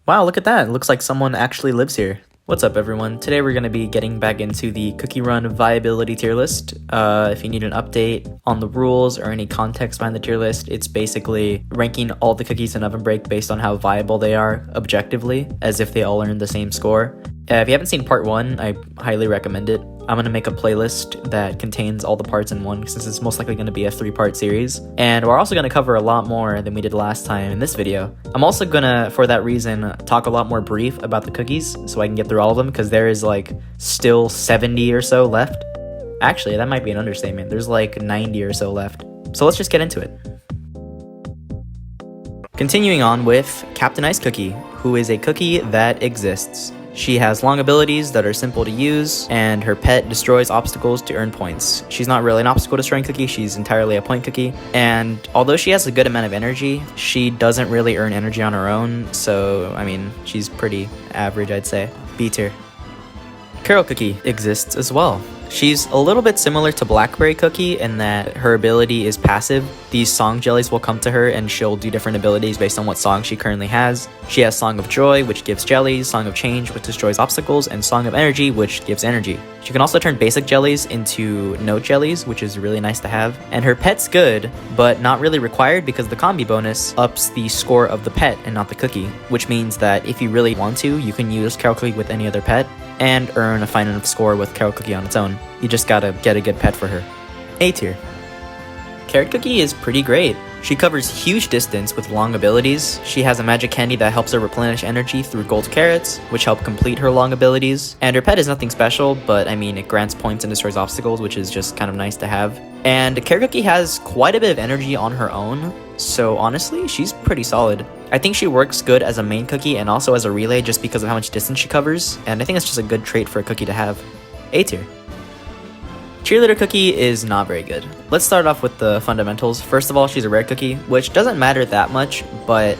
Wow, look at that. It looks like someone actually lives here. What's up, everyone? Today we're going to be getting back into the Cookie Run Viability tier list. If you need an update on the rules or any context behind the tier list, it's basically ranking all the cookies in Ovenbreak based on how viable they are objectively, as if they all earn the same score. If you haven't seen part 1, I highly recommend it. I'm going to make a playlist that contains all the parts in one, since it's most likely going to be a 3-part series. And we're also going to cover a lot more than we did last time in this video. I'm also going to, for that reason, talk a lot more brief about the cookies, so I can get through all of them, because there is like still 70 or so left. Actually, that might be an understatement. There's like 90 or so left. So let's just get into it. Continuing on with Captain Ice Cookie, who is a cookie that exists. She has long abilities that are simple to use, and her pet destroys obstacles to earn points. She's not really an obstacle destroying cookie, she's entirely a point cookie, and although she has a good amount of energy, she doesn't really earn energy on her own, so I mean, she's pretty average, I'd say. B tier. Carol Cookie exists as well. She's a little bit similar to Blackberry Cookie in that her ability is passive. These song jellies will come to her and she'll do different abilities based on what song she currently has. She has Song of Joy, which gives jellies, Song of Change, which destroys obstacles, and Song of Energy, which gives energy. She can also turn basic jellies into note jellies, which is really nice to have. And her pet's good, but not really required because the combi bonus ups the score of the pet and not the cookie, which means that if you really want to, you can use Carol Cookie with any other pet and earn a fine enough score with Carol Cookie on its own. You just gotta get a good pet for her. A tier. Carrot Cookie is pretty great. She covers huge distance with long abilities. She has a magic candy that helps her replenish energy through gold carrots, which help complete her long abilities. And her pet is nothing special, but I mean, it grants points and destroys obstacles, which is just kind of nice to have. And Carrot Cookie has quite a bit of energy on her own, so honestly, she's pretty solid. I think she works good as a main cookie and also as a relay just because of how much distance she covers, and I think it's just a good trait for a cookie to have. A tier. Cheerleader Cookie is not very good. Let's start off with the fundamentals. First of all, she's a rare cookie, which doesn't matter that much, but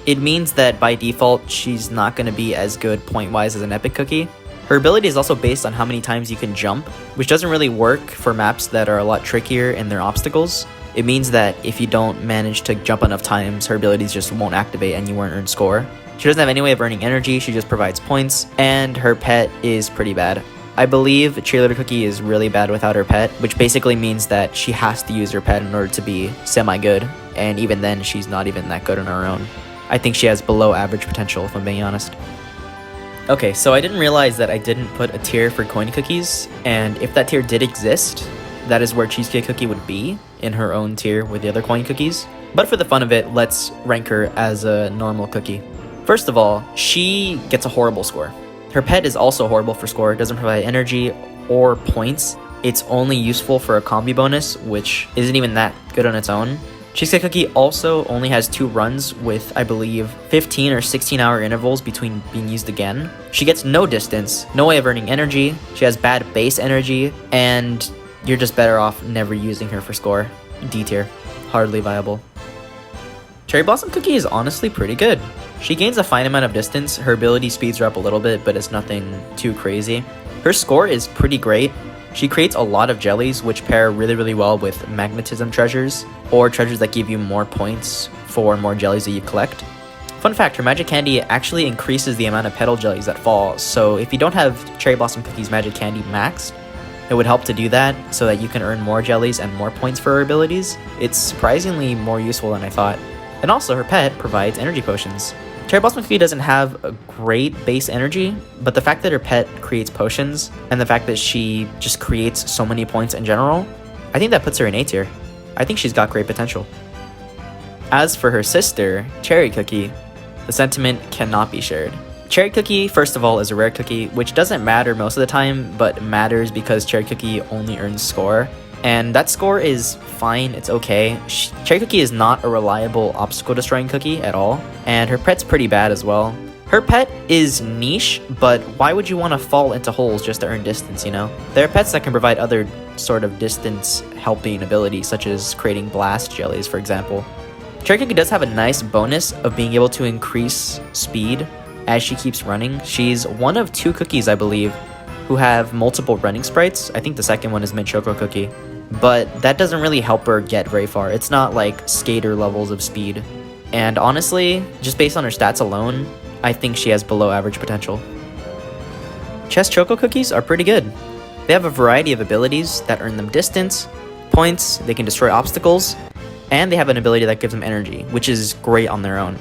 it means that by default, she's not going to be as good point-wise as an epic cookie. Her ability is also based on how many times you can jump, which doesn't really work for maps that are a lot trickier in their obstacles. It means that if you don't manage to jump enough times, her abilities just won't activate and you won't earn score. She doesn't have any way of earning energy, she just provides points, and her pet is pretty bad. I believe Cheerleader Cookie is really bad without her pet, which basically means that she has to use her pet in order to be semi-good, and even then, she's not even that good on her own. I think she has below average potential, if I'm being honest. Okay, so I didn't realize that I didn't put a tier for coin cookies, and if that tier did exist, that is where Cheesecake Cookie would be, in her own tier with the other coin cookies. But for the fun of it, let's rank her as a normal cookie. First of all, she gets a horrible score. Her pet is also horrible for score, it doesn't provide energy or points. It's only useful for a combi bonus, which isn't even that good on its own. Cheesecake Cookie also only has 2 runs with, I believe, 15 or 16 hour intervals between being used again. She gets no distance, no way of earning energy, she has bad base energy, and you're just better off never using her for score. D tier. Hardly viable. Cherry Blossom Cookie is honestly pretty good. She gains a fine amount of distance, her ability speeds her up a little bit, but it's nothing too crazy. Her score is pretty great. She creates a lot of jellies, which pair really well with magnetism treasures, or treasures that give you more points for more jellies that you collect. Fun fact, her magic candy actually increases the amount of petal jellies that fall, so if you don't have Cherry Blossom Cookie's magic candy maxed, it would help to do that so that you can earn more jellies and more points for her abilities. It's surprisingly more useful than I thought. And also, her pet provides energy potions. Cherry Blossom Cookie doesn't have a great base energy, but the fact that her pet creates potions, and the fact that she just creates so many points in general, I think that puts her in A tier. I think she's got great potential. As for her sister, Cherry Cookie, the sentiment cannot be shared. Cherry Cookie, first of all, is a rare cookie, which doesn't matter most of the time, but matters because Cherry Cookie only earns score. And that score is fine, it's okay. Cherry Cookie is not a reliable obstacle destroying cookie at all, and her pet's pretty bad as well. Her pet is niche, but why would you want to fall into holes just to earn distance, you know? There are pets that can provide other sort of distance helping abilities, such as creating blast jellies, for example. Cherry Cookie does have a nice bonus of being able to increase speed as she keeps running. She's one of 2 cookies, I believe, who have multiple running sprites. I think the second one is Mint Choco Cookie. But that doesn't really help her get very far. It's not like skater levels of speed. And honestly, just based on her stats alone, I think she has below average potential. Chess Choco cookies are pretty good. They have a variety of abilities that earn them distance, points, they can destroy obstacles, and they have an ability that gives them energy, which is great on their own.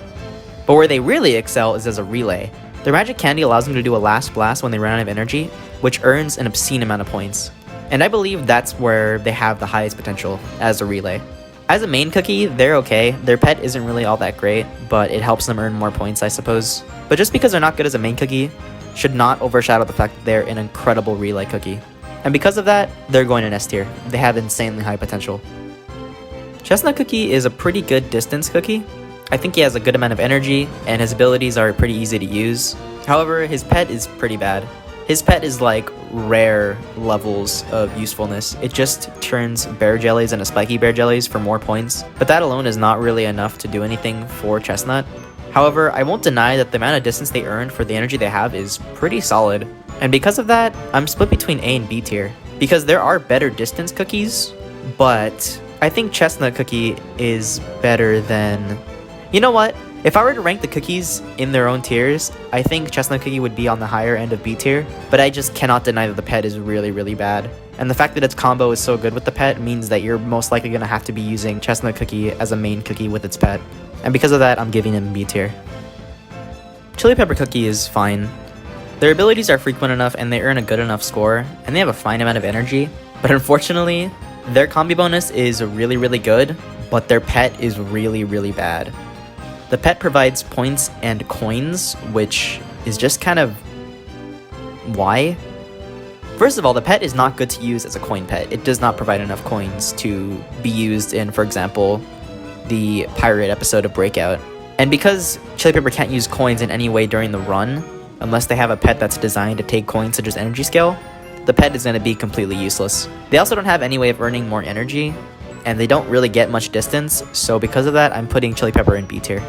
But where they really excel is as a relay. Their magic candy allows them to do a last blast when they run out of energy, which earns an obscene amount of points. And I believe that's where they have the highest potential as a relay. As a main cookie, they're okay. Their pet isn't really all that great, but it helps them earn more points, I suppose. But just because they're not good as a main cookie should not overshadow the fact that they're an incredible relay cookie. And because of that, they're going in S tier. They have insanely high potential. Chestnut Cookie is a pretty good distance cookie. I think he has a good amount of energy, and his abilities are pretty easy to use. However, his pet is pretty bad. His pet is like rare levels of usefulness. It just turns bear jellies into spiky bear jellies for more points, but that alone is not really enough to do anything for Chestnut. However, I won't deny that the amount of distance they earn for the energy they have is pretty solid. And because of that, I'm split between A and B tier. Because there are better distance cookies, but I think Chestnut Cookie is better than... You know what? If I were to rank the cookies in their own tiers, I think Chestnut Cookie would be on the higher end of B tier, but I just cannot deny that the pet is really, really bad. And the fact that its combo is so good with the pet means that you're most likely going to have to be using Chestnut Cookie as a main cookie with its pet. And because of that, I'm giving him B tier. Chili Pepper Cookie is fine. Their abilities are frequent enough and they earn a good enough score, and they have a fine amount of energy, but unfortunately, their combi bonus is really, really good, but their pet is really, really bad. The pet provides points and coins, which is just kind of... why? First of all, the pet is not good to use as a coin pet. It does not provide enough coins to be used in, for example, the pirate episode of Breakout. And because Chili Pepper can't use coins in any way during the run, unless they have a pet that's designed to take coins such as energy scale, the pet is going to be completely useless. They also don't have any way of earning more energy, and they don't really get much distance, so because of that, I'm putting Chili Pepper in B tier.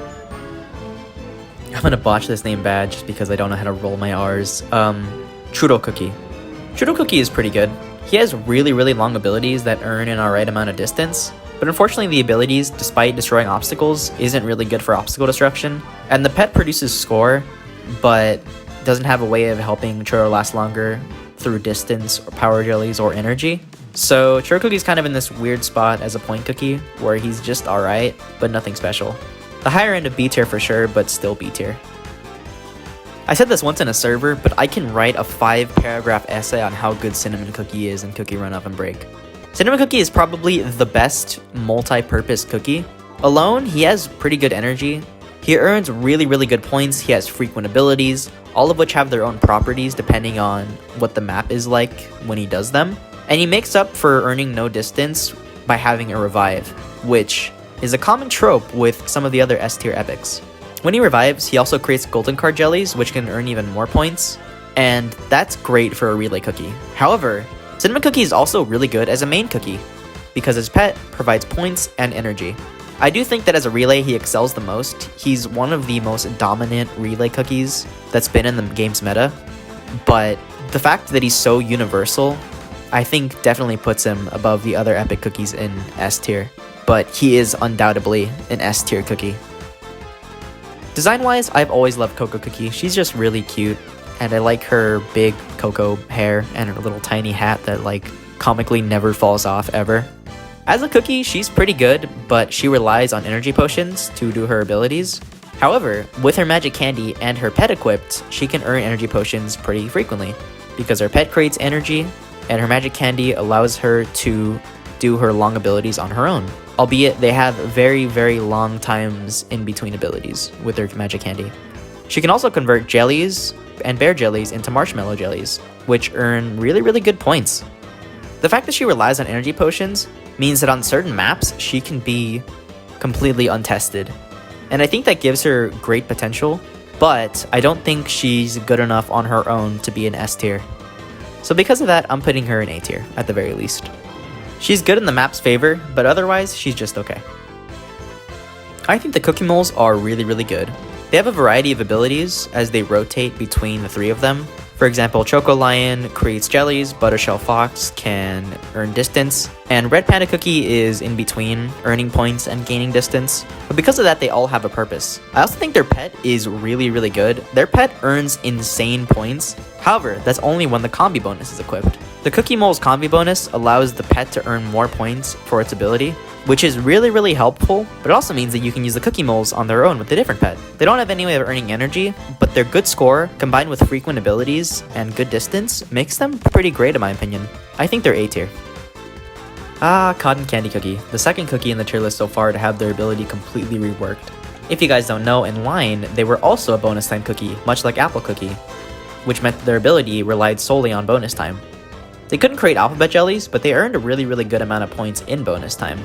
I'm gonna botch this name bad just because I don't know how to roll my R's. Churro Cookie. Churro Cookie is pretty good. He has really, really long abilities that earn an alright amount of distance, but unfortunately the abilities, despite destroying obstacles, isn't really good for obstacle destruction, and the pet produces score, but doesn't have a way of helping Churro last longer through distance or power jellies or energy. So Churro Cookie's kind of in this weird spot as a point cookie where he's just alright, but nothing special. The higher end of B tier for sure, but still B tier. I said this once in a server, but I can write a 5-paragraph essay on how good Cinnamon Cookie is in Cookie Run Ovenbreak. Cinnamon Cookie is probably the best multi-purpose cookie. Alone, he has pretty good energy. He earns really, really good points. He has frequent abilities, all of which have their own properties depending on what the map is like when he does them. And he makes up for earning no distance by having a revive, which is a common trope with some of the other S tier epics. When he revives, he also creates golden card jellies, which can earn even more points, and that's great for a relay cookie. However, Cinnamon Cookie is also really good as a main cookie, because his pet provides points and energy. I do think that as a relay, he excels the most. He's one of the most dominant relay cookies that's been in the game's meta, but the fact that he's so universal, I think definitely puts him above the other epic cookies in S tier, but he is undoubtedly an S tier cookie. Design-wise, I've always loved Coco Cookie. She's just really cute, and I like her big Coco hair and her little tiny hat that like comically never falls off ever. As a cookie, she's pretty good, but she relies on energy potions to do her abilities. However, with her magic candy and her pet equipped, she can earn energy potions pretty frequently, because her pet creates energy, and her magic candy allows her to do her long abilities on her own. Albeit they have very, very long times in between abilities with their magic candy. She can also convert jellies and bear jellies into marshmallow jellies, which earn really, really good points. The fact that she relies on energy potions means that on certain maps, she can be completely untested. And I think that gives her great potential, but I don't think she's good enough on her own to be an S tier. So because of that, I'm putting her in A tier, at the very least. She's good in the map's favor, but otherwise, she's just okay. I think the Cookie Moles are really, really good. They have a variety of abilities as they rotate between the three of them. For example, Choco Lion creates jellies, Buttershell Fox can earn distance, and Red Panda Cookie is in between earning points and gaining distance. But because of that, they all have a purpose. I also think their pet is really, really good. Their pet earns insane points. However, that's only when the combi bonus is equipped. The Cookie Mole's combi bonus allows the pet to earn more points for its ability, which is really, really helpful, but it also means that you can use the Cookie Moles on their own with a different pet. They don't have any way of earning energy, but their good score, combined with frequent abilities and good distance, makes them pretty great in my opinion. I think they're A tier. Cotton Candy Cookie, the second cookie in the tier list so far to have their ability completely reworked. If you guys don't know, in line, they were also a bonus time cookie, much like Apple Cookie, which meant that their ability relied solely on bonus time. They couldn't create alphabet jellies, but they earned a really, really good amount of points in bonus time.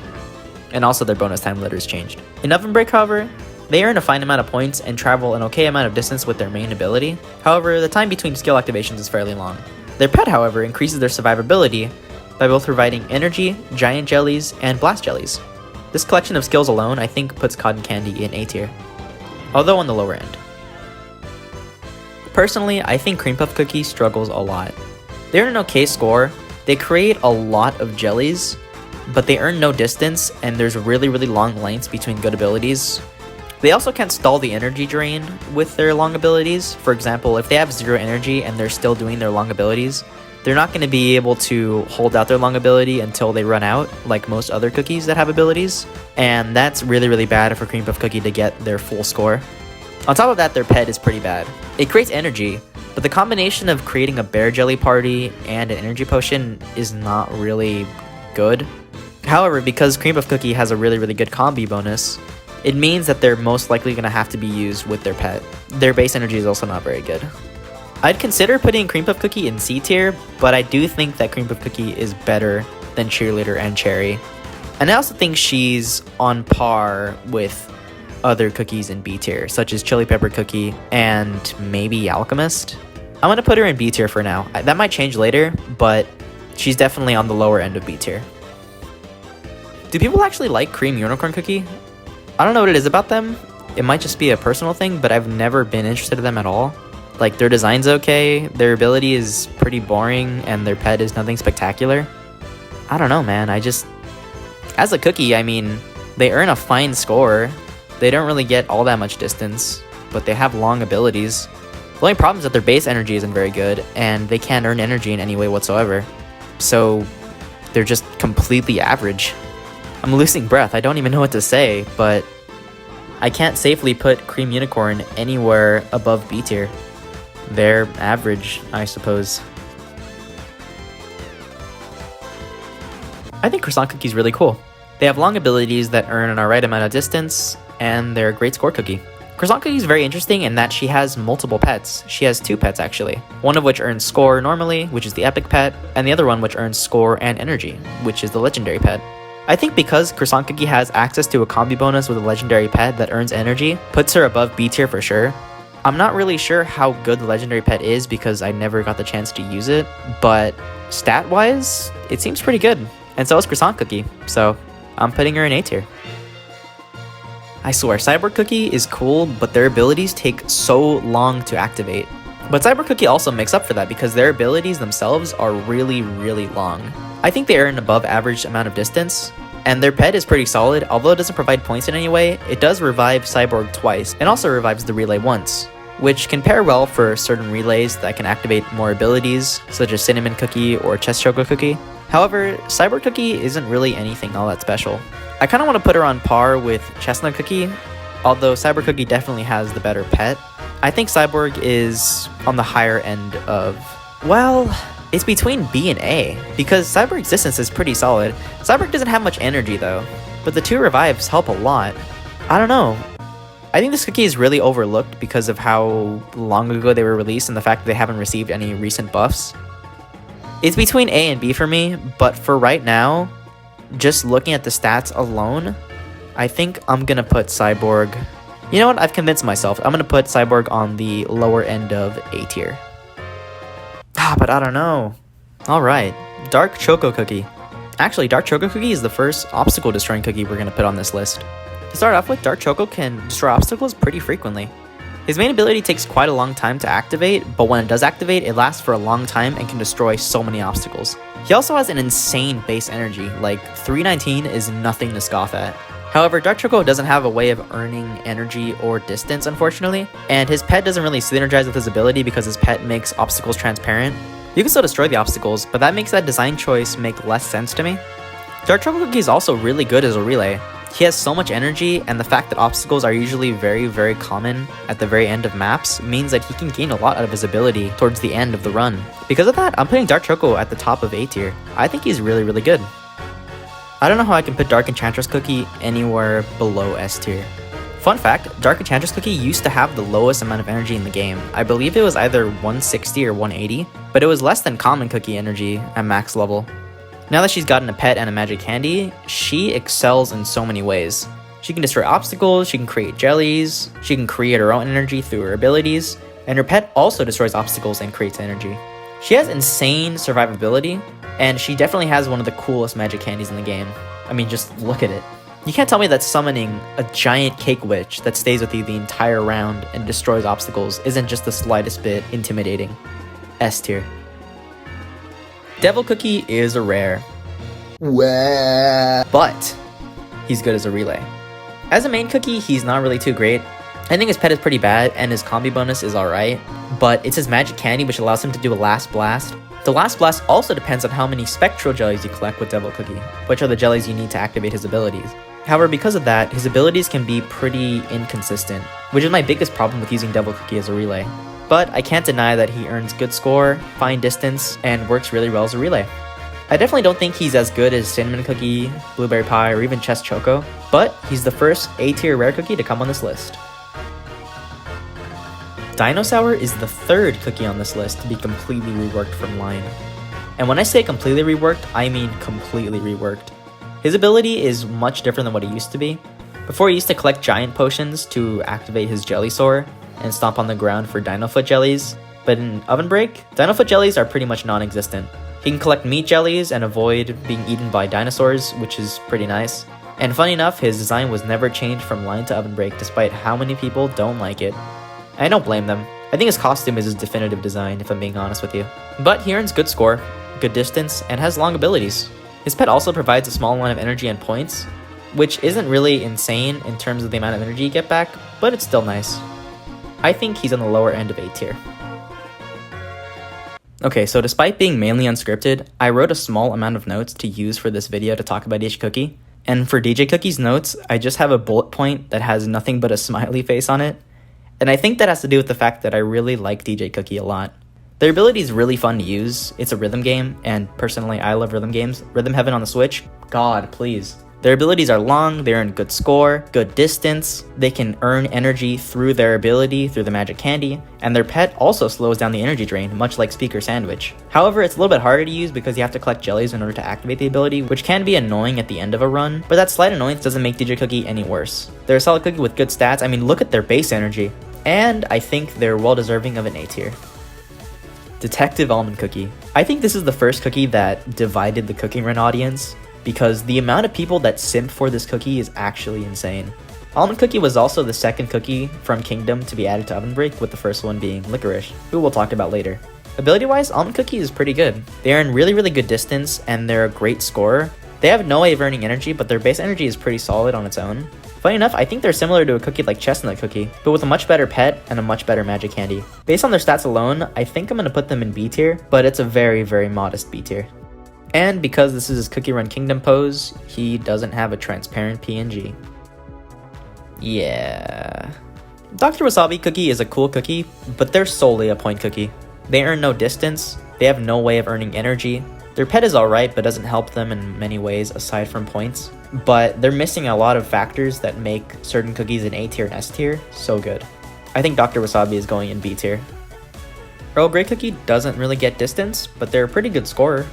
And also their bonus time letters changed. In Ovenbreak, however, they earn a fine amount of points and travel an okay amount of distance with their main ability. However, the time between skill activations is fairly long. Their pet, however, increases their survivability by both providing energy, giant jellies, and blast jellies. This collection of skills alone, I think, puts Cotton Candy in A tier, although on the lower end. Personally, I think Cream Puff Cookie struggles a lot. They earn an okay score, they create a lot of jellies, but they earn no distance, and there's really, really long lengths between good abilities. They also can't stall the energy drain with their long abilities. For example, if they have 0 energy and they're still doing their long abilities, they're not going to be able to hold out their long ability until they run out, like most other cookies that have abilities. And that's really, really bad for Cream Puff Cookie to get their full score. On top of that, their pet is pretty bad. It creates energy, but the combination of creating a bear jelly party and an energy potion is not really good. However, because Cream Puff Cookie has a really, really good combi bonus, it means that they're most likely going to have to be used with their pet. Their base energy is also not very good. I'd consider putting Cream Puff Cookie in C tier, but I do think that Cream Puff Cookie is better than Cheerleader and Cherry. And I also think she's on par with other cookies in B tier, such as Chili Pepper Cookie and maybe Alchemist. I'm going to put her in B tier for now. That might change later, but she's definitely on the lower end of B tier. Do people actually like Cream Unicorn Cookie? I don't know what it is about them. It might just be a personal thing, but I've never been interested in them at all. Like, their design's okay, their ability is pretty boring, and their pet is nothing spectacular. I don't know, man. As a cookie, I mean, they earn a fine score. They don't really get all that much distance, but they have long abilities. The only problem is that their base energy isn't very good, and they can't earn energy in any way whatsoever. So, they're just completely average. I'm losing breath. I don't even know what to say, but I can't safely put Cream Unicorn anywhere above B tier. They're average, I suppose. I think Croissant Cookie's really cool. They have long abilities that earn an alright amount of distance, and they're a great score cookie. Croissant Cookie is very interesting in that she has multiple pets. She has 2 pets actually. One of which earns score normally, which is the epic pet, and the other one which earns score and energy, which is the legendary pet. I think because Croissant Cookie has access to a combi bonus with a legendary pet that earns energy, puts her above B tier for sure. I'm not really sure how good the legendary pet is because I never got the chance to use it, but stat-wise, it seems pretty good. And so is Croissant Cookie, so I'm putting her in A tier. I swear, Cyborg Cookie is cool, but their abilities take so long to activate. But Cyborg Cookie also makes up for that because their abilities themselves are really, really long. I think they earn an above average amount of distance, and their pet is pretty solid. Although it doesn't provide points in any way, it does revive Cyborg twice, and also revives the relay once, which can pair well for certain relays that can activate more abilities, such as Cinnamon Cookie or Chest Choco Cookie. However, Cyborg Cookie isn't really anything all that special. I kind of want to put her on par with Chestnut Cookie, although Cyborg Cookie definitely has the better pet. I think Cyborg is on the higher end of, well, it's between B and A, because Cyborg's distance is pretty solid. Cyborg doesn't have much energy though, but the 2 revives help a lot. I don't know. I think this cookie is really overlooked because of how long ago they were released and the fact that they haven't received any recent buffs. It's between A and B for me, but for right now, just looking at the stats alone, I think I'm gonna put Cyborg. You know what? I've convinced myself. I'm gonna put Cyborg on the lower end of A tier. But I don't know. Alright, Dark Choco Cookie. Actually, Dark Choco Cookie is the first obstacle destroying cookie we're gonna put on this list. To start off with, Dark Choco can destroy obstacles pretty frequently. His main ability takes quite a long time to activate, but when it does activate, it lasts for a long time and can destroy so many obstacles. He also has an insane base energy, like 319 is nothing to scoff at. However, Dark Choco doesn't have a way of earning energy or distance, unfortunately, and his pet doesn't really synergize with his ability because his pet makes obstacles transparent. You can still destroy the obstacles, but that makes that design choice make less sense to me. Dark Choco Cookie is also really good as a relay. He has so much energy, and the fact that obstacles are usually very common at the very end of maps means that he can gain a lot out of his ability towards the end of the run. Because of that, I'm putting Dark Choco at the top of A tier. I think he's really good. I don't know how I can put Dark Enchantress Cookie anywhere below S tier. Fun fact, Dark Enchantress Cookie used to have the lowest amount of energy in the game. I believe it was either 160 or 180, but it was less than Common Cookie energy at max level. Now that she's gotten a pet and a magic candy, she excels in so many ways. She can destroy obstacles, she can create jellies, she can create her own energy through her abilities, and her pet also destroys obstacles and creates energy. She has insane survivability, and she definitely has one of the coolest magic candies in the game. I mean, just look at it. You can't tell me that summoning a giant cake witch that stays with you the entire round and destroys obstacles isn't just the slightest bit intimidating. S tier. Devil Cookie is a rare. But he's good as a relay. As a main cookie, he's not really too great. I think his pet is pretty bad and his combi bonus is alright, but it's his magic candy which allows him to do a last blast. The last blast also depends on how many spectral jellies you collect with Devil Cookie, which are the jellies you need to activate his abilities. However, because of that, his abilities can be pretty inconsistent, which is my biggest problem with using Devil Cookie as a relay. But I can't deny that he earns good score, fine distance, and works really well as a relay. I definitely don't think he's as good as Cinnamon Cookie, Blueberry Pie, or even Chess Choco, but he's the first A-tier rare cookie to come on this list. Dinosaur is the third cookie on this list to be completely reworked from line. And when I say completely reworked, I mean completely reworked. His ability is much different than what it used to be. Before, he used to collect giant potions to activate his Jelly Soar and stomp on the ground for Dino Foot jellies, but in Ovenbreak, Dino Foot jellies are pretty much non-existent. He can collect meat jellies and avoid being eaten by dinosaurs, which is pretty nice. And funny enough, his design was never changed from line to Ovenbreak despite how many people don't like it. I don't blame them. I think his costume is his definitive design, if I'm being honest with you. But he earns good score, good distance, and has long abilities. His pet also provides a small amount of energy and points, which isn't really insane in terms of the amount of energy you get back, but it's still nice. I think he's on the lower end of A tier. Okay, so despite being mainly unscripted, I wrote a small amount of notes to use for this video to talk about each cookie. And for DJ Cookie's notes, I just have a bullet point that has nothing but a smiley face on it. And I think that has to do with the fact that I really like DJ Cookie a lot. Their ability is really fun to use. It's a rhythm game, and personally, I love rhythm games. Rhythm Heaven on the Switch? God, please. Their abilities are long, they earn good score, good distance, they can earn energy through their ability, through the magic candy, and their pet also slows down the energy drain, much like Speaker Sandwich. However, it's a little bit harder to use because you have to collect jellies in order to activate the ability, which can be annoying at the end of a run, but that slight annoyance doesn't make DJ Cookie any worse. They're a solid cookie with good stats. I mean, look at their base energy. And I think they're well deserving of an A tier. Detective Almond Cookie. I think this is the first cookie that divided the Cooking Run audience, because the amount of people that simp for this cookie is actually insane. Almond Cookie was also the second cookie from Kingdom to be added to Ovenbreak, with the first one being Licorice, who we'll talk about later. Ability-wise, Almond Cookie is pretty good. They earn really good distance, and they're a great scorer. They have no way of earning energy, but their base energy is pretty solid on its own. Funny enough, I think they're similar to a cookie like Chestnut Cookie, but with a much better pet and a much better magic candy. Based on their stats alone, I think I'm going to put them in B tier, but it's a very modest B tier. And because this is his Cookie Run Kingdom pose, he doesn't have a transparent PNG. Yeah. Dr. Wasabi Cookie is a cool cookie, but they're solely a point cookie. They earn no distance, they have no way of earning energy. Their pet is alright, but doesn't help them in many ways aside from points. But they're missing a lot of factors that make certain cookies in A tier and S tier so good. I think Dr. Wasabi is going in B tier. Earl Grey Cookie doesn't really get distance, but they're a pretty good scorer.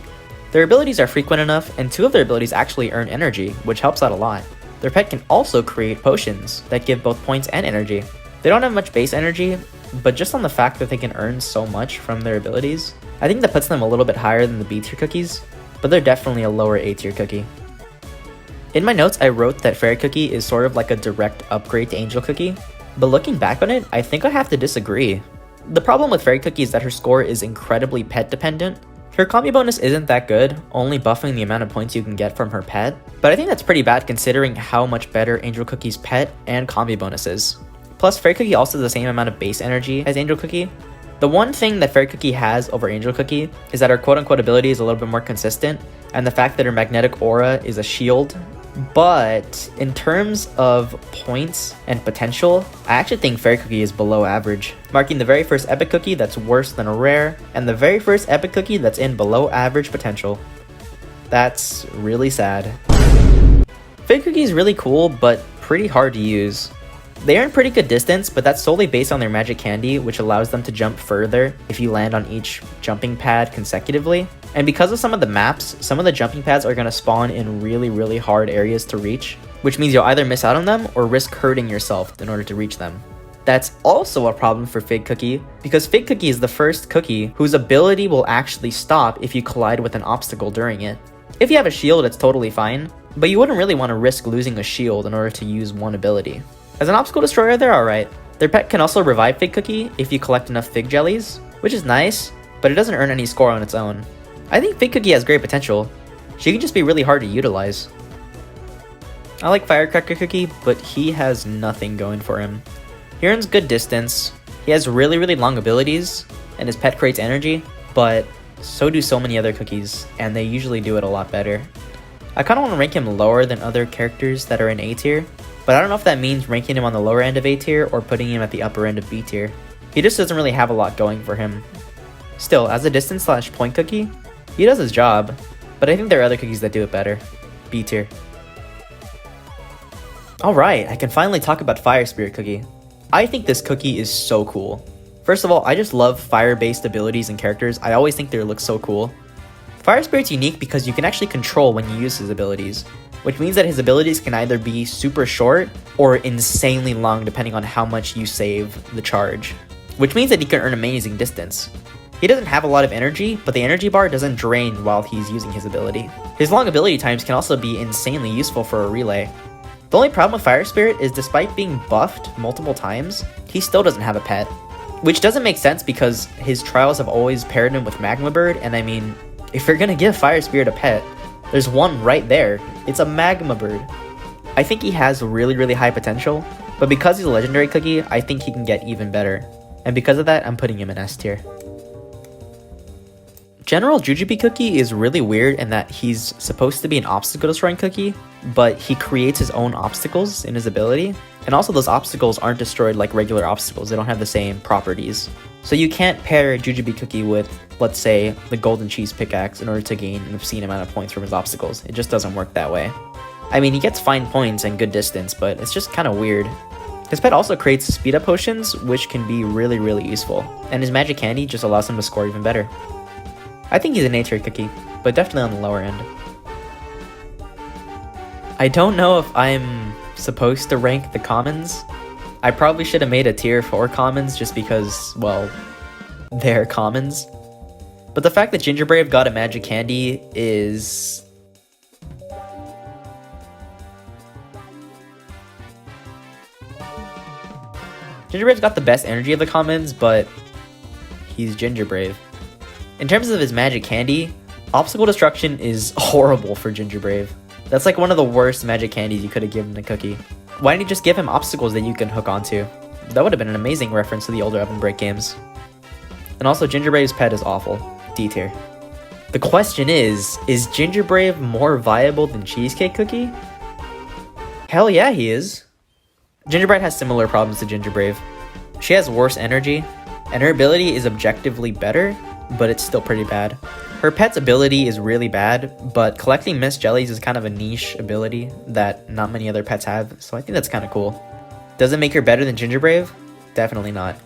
Their abilities are frequent enough, and two of their abilities actually earn energy, which helps out a lot. Their pet can also create potions that give both points and energy. They don't have much base energy, but just on the fact that they can earn so much from their abilities, I think that puts them a little bit higher than the B tier cookies, but they're definitely a lower A tier cookie. In my notes, I wrote that Fairy Cookie is sort of like a direct upgrade to Angel Cookie. But looking back on it, I think I have to disagree. The problem with Fairy Cookie is that her score is incredibly pet dependent. Her combi bonus isn't that good, only buffing the amount of points you can get from her pet, but I think that's pretty bad considering how much better Angel Cookie's pet and combi bonus is. Plus, Fairy Cookie also has the same amount of base energy as Angel Cookie. The one thing that Fairy Cookie has over Angel Cookie is that her quote-unquote ability is a little bit more consistent, and the fact that her magnetic aura is a shield. But in terms of points and potential, I actually think Fairy Cookie is below average, marking the very first epic cookie that's worse than a rare, and the very first epic cookie that's in below average potential. That's really sad. Fairy Cookie is really cool, but pretty hard to use. They earn pretty good distance, but that's solely based on their magic candy, which allows them to jump further if you land on each jumping pad consecutively. And because of some of the maps, some of the jumping pads are going to spawn in really hard areas to reach, which means you'll either miss out on them or risk hurting yourself in order to reach them. That's also a problem for Fig Cookie, because Fig Cookie is the first cookie whose ability will actually stop if you collide with an obstacle during it. If you have a shield, it's totally fine, but you wouldn't really want to risk losing a shield in order to use one ability. As an obstacle destroyer, they're alright. Their pet can also revive Fig Cookie if you collect enough Fig Jellies, which is nice, but it doesn't earn any score on its own. I think Fig Cookie has great potential. She can just be really hard to utilize. I like Firecracker Cookie, but he has nothing going for him. He earns good distance, he has really long abilities, and his pet creates energy, but so do so many other cookies, and they usually do it a lot better. I kinda wanna rank him lower than other characters that are in A tier, but I don't know if that means ranking him on the lower end of A tier or putting him at the upper end of B tier. He just doesn't really have a lot going for him. Still, as a distance/point cookie, he does his job, but I think there are other cookies that do it better. B tier. Alright, I can finally talk about Fire Spirit Cookie. I think this cookie is so cool. First of all, I just love fire-based abilities and characters. I always think they look so cool. Fire Spirit's unique because you can actually control when you use his abilities, which means that his abilities can either be super short or insanely long depending on how much you save the charge, which means that he can earn amazing distance. He doesn't have a lot of energy, but the energy bar doesn't drain while he's using his ability. His long ability times can also be insanely useful for a relay. The only problem with Fire Spirit is despite being buffed multiple times, he still doesn't have a pet, which doesn't make sense because his trials have always paired him with Magma Bird, and I mean, if you're gonna give Fire Spirit a pet, there's one right there. It's a Magma Bird. I think he has really high potential, but because he's a legendary cookie, I think he can get even better. And because of that, I'm putting him in S tier. General Jujubee Cookie is really weird in that he's supposed to be an obstacle destroying cookie, but he creates his own obstacles in his ability. And also those obstacles aren't destroyed like regular obstacles, they don't have the same properties. So you can't pair Jujubee Cookie with, let's say, the Golden Cheese Pickaxe in order to gain an obscene amount of points from his obstacles. It just doesn't work that way. I mean, he gets fine points and good distance, but it's just kind of weird. His pet also creates speed up potions, which can be really useful, and his magic candy just allows him to score even better. I think he's an A tier cookie, but definitely on the lower end. I don't know if I'm supposed to rank the commons. I probably should have made a tier for commons just because, well, they're commons. But the fact that Gingerbrave got a magic candy is... Gingerbrave's got the best energy of the commons, but he's Gingerbrave. In terms of his magic candy, Obstacle Destruction is horrible for Gingerbrave. That's like one of the worst magic candies you could have given a cookie. Why didn't you just give him obstacles that you can hook onto? That would have been an amazing reference to the older Ovenbreak games. And also, Gingerbrave's pet is awful. D tier. The question is Gingerbrave more viable than Cheesecake Cookie? Hell yeah, he is. Gingerbrave has similar problems to Gingerbrave. She has worse energy, and her ability is objectively better, but it's still pretty bad. Her pet's ability is really bad, but collecting Mist Jellies is kind of a niche ability that not many other pets have, so I think that's kind of cool. Does it make her better than Gingerbrave? Definitely not.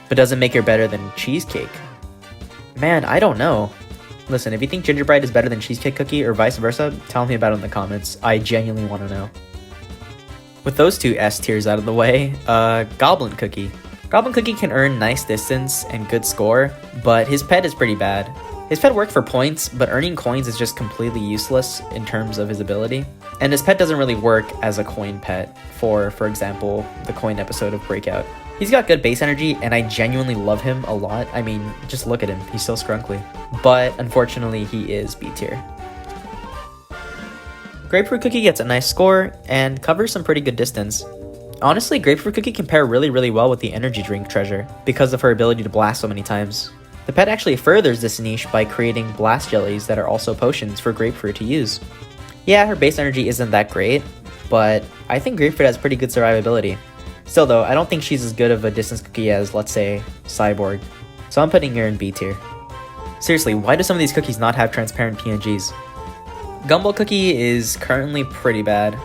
But does it make her better than Cheesecake? Man, I don't know. Listen, if you think Gingerbride is better than Cheesecake Cookie or vice versa, tell me about it in the comments. I genuinely want to know. With those two S tiers out of the way, Goblin Cookie. Goblin Cookie can earn nice distance and good score, but his pet is pretty bad. His pet worked for points, but earning coins is just completely useless in terms of his ability. And his pet doesn't really work as a coin pet for example, the coin episode of Breakout. He's got good base energy, and I genuinely love him a lot. I mean, just look at him, he's so scrunkly. But unfortunately, he is B tier. Grapefruit Cookie gets a nice score and covers some pretty good distance. Honestly, Grapefruit Cookie can pair really well with the energy drink Treasure because of her ability to blast so many times. The pet actually furthers this niche by creating blast jellies that are also potions for Grapefruit to use. Yeah, her base energy isn't that great, but I think Grapefruit has pretty good survivability. Still though, I don't think she's as good of a distance cookie as, let's say, Cyborg, so I'm putting her in B tier. Seriously, why do some of these cookies not have transparent PNGs? Gumball Cookie is currently pretty bad.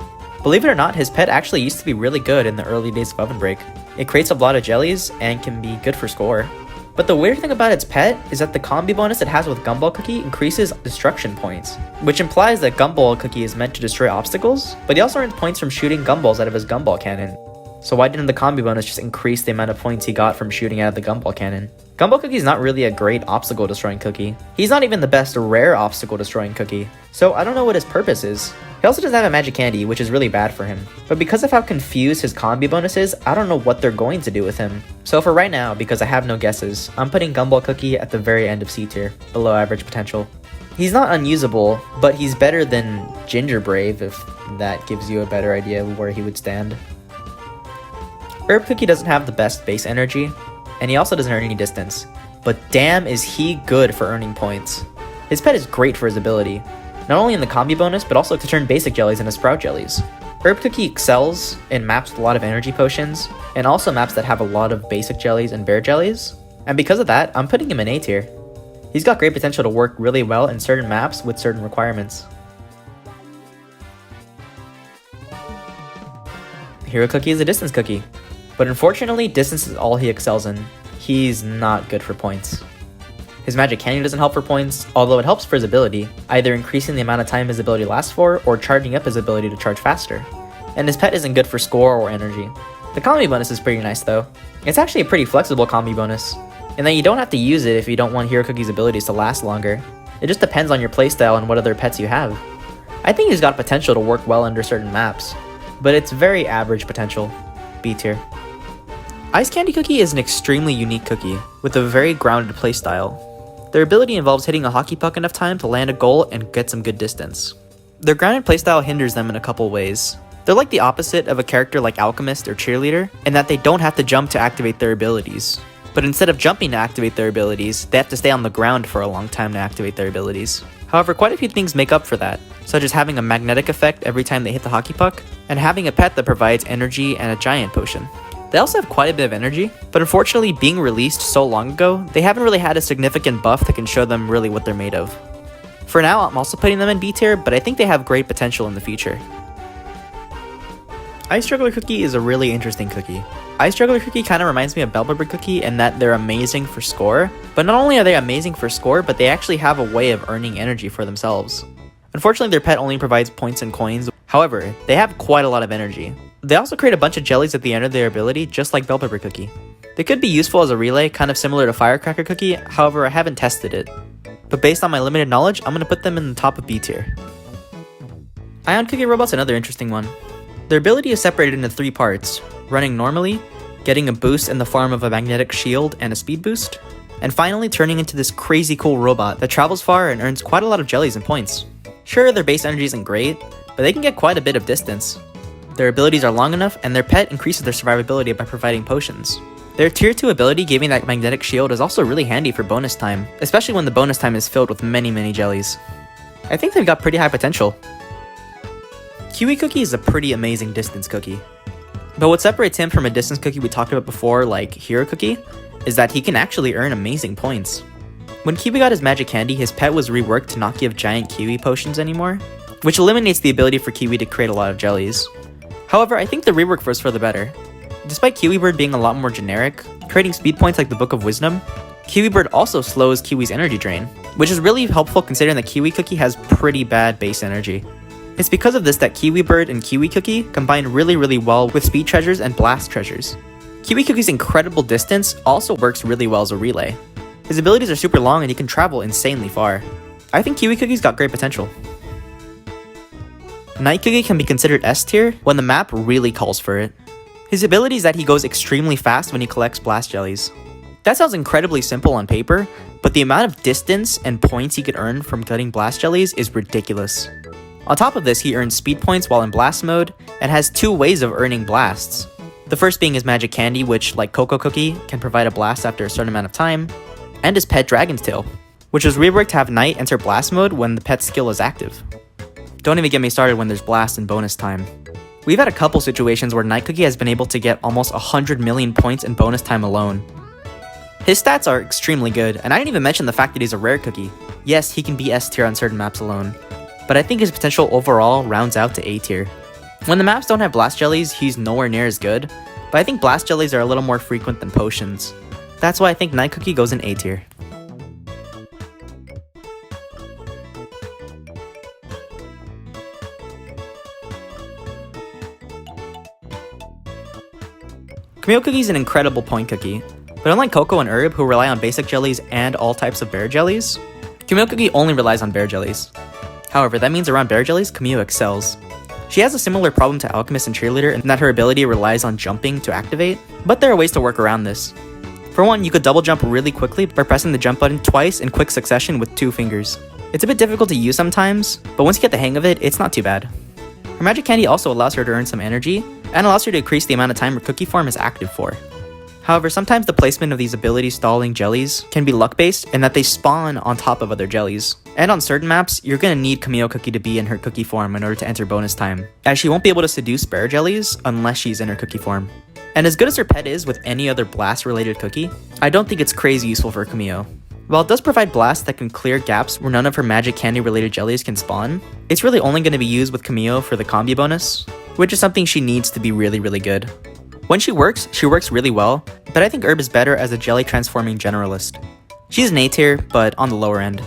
Believe it or not, his pet actually used to be really good in the early days of Ovenbreak. It creates a lot of jellies and can be good for score. But the weird thing about its pet is that the combi bonus it has with Gumball Cookie increases destruction points, which implies that Gumball Cookie is meant to destroy obstacles, but he also earns points from shooting gumballs out of his gumball cannon. So why didn't the combi bonus just increase the amount of points he got from shooting out of the gumball cannon? Gumball Cookie is not really a great obstacle destroying cookie. He's not even the best rare obstacle destroying cookie, so I don't know what his purpose is. He also doesn't have a magic candy, which is really bad for him. But because of how confused his combi bonus is, I don't know what they're going to do with him. So for right now, because I have no guesses, I'm putting Gumball Cookie at the very end of C tier, below average potential. He's not unusable, but he's better than Ginger Brave, if that gives you a better idea of where he would stand. Herb Cookie doesn't have the best base energy, and he also doesn't earn any distance, but damn is he good for earning points. His pet is great for his ability, not only in the combi bonus, but also to turn basic jellies into sprout jellies. Herb Cookie excels in maps with a lot of energy potions, and also maps that have a lot of basic jellies and bear jellies, and because of that, I'm putting him in A tier. He's got great potential to work really well in certain maps with certain requirements. Hero Cookie is a distance cookie, but unfortunately, distance is all he excels in. He's not good for points. His magic candy doesn't help for points, although it helps for his ability, either increasing the amount of time his ability lasts for, or charging up his ability to charge faster. And his pet isn't good for score or energy. The combi bonus is pretty nice though. It's actually a pretty flexible combi bonus, and then you don't have to use it if you don't want Hero Cookie's abilities to last longer. It just depends on your playstyle and what other pets you have. I think he's got potential to work well under certain maps, but it's very average potential, B tier. Ice Candy Cookie is an extremely unique cookie, with a very grounded playstyle. Their ability involves hitting a hockey puck enough time to land a goal and get some good distance. Their grounded playstyle hinders them in a couple ways. They're like the opposite of a character like Alchemist or Cheerleader, in that they don't have to jump to activate their abilities. But instead of jumping to activate their abilities, they have to stay on the ground for a long time to activate their abilities. However, quite a few things make up for that, such as having a magnetic effect every time they hit the hockey puck, and having a pet that provides energy and a giant potion. They also have quite a bit of energy, but unfortunately being released so long ago, they haven't really had a significant buff that can show them really what they're made of. For now, I'm also putting them in B tier, but I think they have great potential in the future. Ice Juggler Cookie is a really interesting cookie. Ice Juggler Cookie kind of reminds me of Bellpepper Cookie in that they're amazing for score, but not only are they amazing for score, but they actually have a way of earning energy for themselves. Unfortunately, their pet only provides points and coins, however, they have quite a lot of energy. They also create a bunch of jellies at the end of their ability, just like Bellpepper Cookie. They could be useful as a relay, kind of similar to Firecracker Cookie, however I haven't tested it. But based on my limited knowledge, I'm going to put them in the top of B tier. Ion Cookie Robot's another interesting one. Their ability is separated into 3 parts, running normally, getting a boost in the form of a magnetic shield and a speed boost, and finally turning into this crazy cool robot that travels far and earns quite a lot of jellies and points. Sure, their base energy isn't great, but they can get quite a bit of distance. Their abilities are long enough, and their pet increases their survivability by providing potions. Their tier 2 ability, giving that magnetic shield, is also really handy for bonus time, especially when the bonus time is filled with many jellies. I think they've got pretty high potential. Kiwi Cookie is a pretty amazing distance cookie. But what separates him from a distance cookie we talked about before, like Hero Cookie, is that he can actually earn amazing points. When Kiwi got his magic candy, his pet was reworked to not give giant Kiwi potions anymore, which eliminates the ability for Kiwi to create a lot of jellies. However, I think the rework was for the better. Despite Kiwi Bird being a lot more generic, creating speed points like the Book of Wisdom, Kiwi Bird also slows Kiwi's energy drain, which is really helpful considering that Kiwi Cookie has pretty bad base energy. It's because of this that Kiwi Bird and Kiwi Cookie combine really well with speed treasures and blast treasures. Kiwi Cookie's incredible distance also works really well as a relay. His abilities are super long and he can travel insanely far. I think Kiwi Cookie's got great potential. Night Cookie can be considered S tier when the map really calls for it. His ability is that he goes extremely fast when he collects blast jellies. That sounds incredibly simple on paper, but the amount of distance and points he could earn from getting blast jellies is ridiculous. On top of this, he earns speed points while in blast mode, and has 2 ways of earning blasts. The first being his magic candy, which, like Choco Cookie, can provide a blast after a certain amount of time, and his pet Dragon's Tail, which is reworked to have Night enter blast mode when the pet's skill is active. Don't even get me started when there's blast and bonus time. We've had a couple situations where Night Cookie has been able to get almost 100 million points in bonus time alone. His stats are extremely good, and I didn't even mention the fact that he's a rare cookie. Yes, he can be S tier on certain maps alone, but I think his potential overall rounds out to A tier. When the maps don't have blast jellies, he's nowhere near as good, but I think blast jellies are a little more frequent than potions. That's why I think Night Cookie goes in A tier. Camille Cookie is an incredible point cookie, but unlike Coco and Herb, who rely on basic jellies and all types of bear jellies, Camille Cookie only relies on bear jellies. However, that means around bear jellies, Camille excels. She has a similar problem to Alchemist and Cheerleader in that her ability relies on jumping to activate, but there are ways to work around this. For one, you could double jump really quickly by pressing the jump button twice in quick succession with 2 fingers. It's a bit difficult to use sometimes, but once you get the hang of it, it's not too bad. Her magic candy also allows her to earn some energy, and allows her to increase the amount of time her cookie form is active for. However, sometimes the placement of these ability stalling jellies can be luck based in that they spawn on top of other jellies. And on certain maps, you're gonna need Camille Cookie to be in her cookie form in order to enter bonus time, as she won't be able to seduce bear jellies unless she's in her cookie form. And as good as her pet is with any other blast related cookie, I don't think it's crazy useful for Camille. While it does provide blasts that can clear gaps where none of her magic candy related jellies can spawn, it's really only going to be used with Camille for the combi bonus, which is something she needs to be really good. When she works really well, but I think Herb is better as a jelly transforming generalist. She's an A tier, but on the lower end.